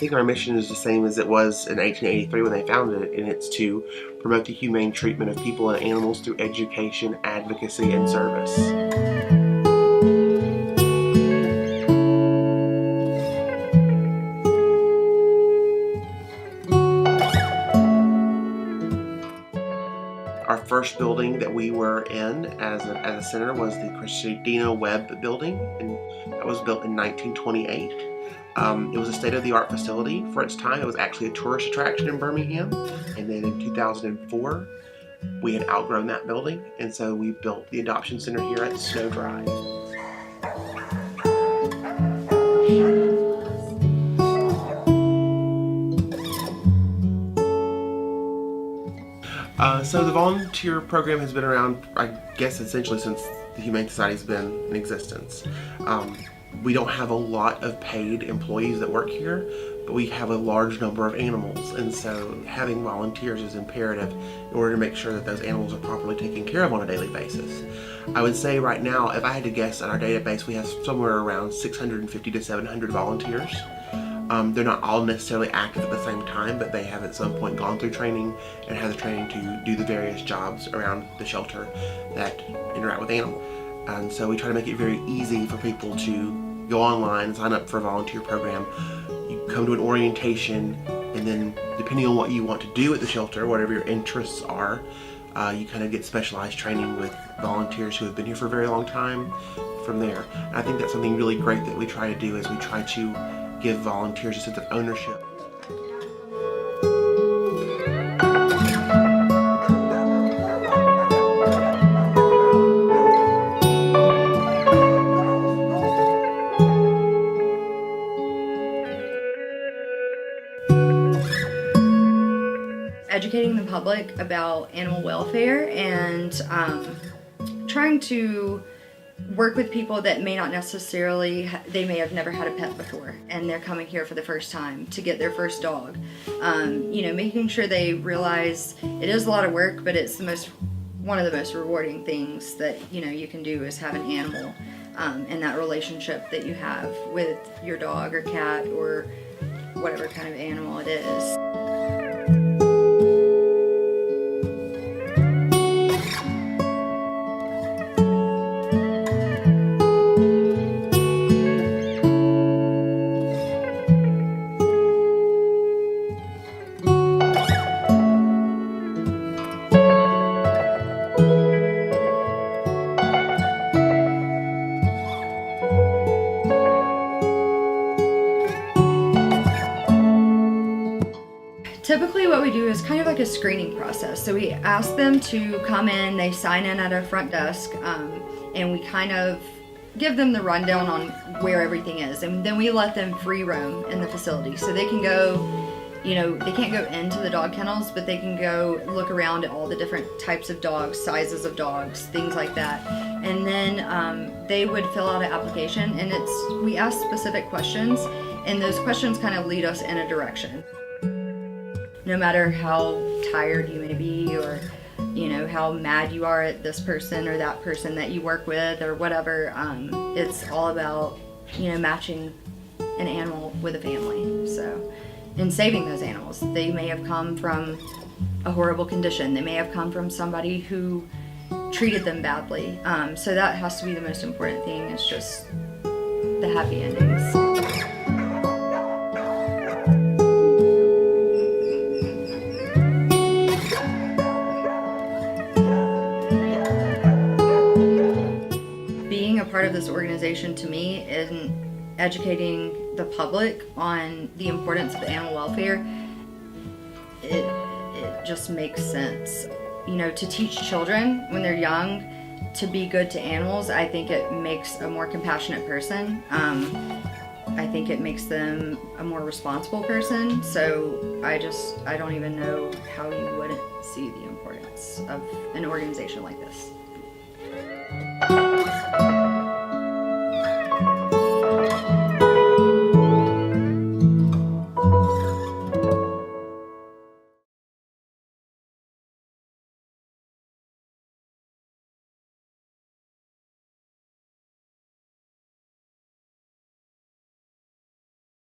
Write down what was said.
think our mission is the same as it was in 1883 when they founded it, and it's to promote the humane treatment of people and animals through education, advocacy, and service. Our first building that we were in as a center was the Christina Webb building, and that was built in 1928. It was a state-of-the-art facility for its time. It was actually a tourist attraction in Birmingham, and then in 2004 we had outgrown that building, and so we built the adoption center here at Snow Drive. So the volunteer program has been around, I guess, essentially since the Humane Society's been in existence. We don't have a lot of paid employees that work here, but we have a large number of animals, and so having volunteers is imperative in order to make sure that those animals are properly taken care of on a daily basis. I would say right now, if I had to guess on our database, we have somewhere around 650 to 700 volunteers. They're not all necessarily active at the same time, but they have at some point gone through training and have the training to do the various jobs around the shelter that interact with animals. And so we try to make it very easy for people to go online, sign up for a volunteer program. You come to an orientation, and then depending on what you want to do at the shelter, whatever your interests are, you kind of get specialized training with volunteers who have been here for a very long time from there. And I think that's something really great that we try to do, is we try to give volunteers a sense of ownership. Educating the public about animal welfare and trying to work with people that may not necessarily, they may have never had a pet before and they're coming here for the first time to get their first dog. Making sure they realize it is a lot of work, but it's one of the most rewarding things that you can do is have an animal, and that relationship that you have with your dog or cat or whatever kind of animal it is. Typically what we do is kind of like a screening process. So we ask them to come in, they sign in at a front desk, and we kind of give them the rundown on where everything is. And then we let them free roam in the facility. So they can go, they can't go into the dog kennels, but they can go look around at all the different types of dogs, sizes of dogs, things like that. And then they would fill out an application, and we ask specific questions, and those questions kind of lead us in a direction. No matter how tired you may be, or how mad you are at this person or that person that you work with or whatever, it's all about matching an animal with a family. So in saving those animals, they may have come from a horrible condition, they may have come from somebody who treated them badly, so that has to be the most important thing, is just the happy endings. Part of this organization to me is educating the public on the importance of animal welfare. It just makes sense. To teach children when they're young to be good to animals, I think it makes a more compassionate person. I think it makes them a more responsible person. So I don't even know how you wouldn't see the importance of an organization like this.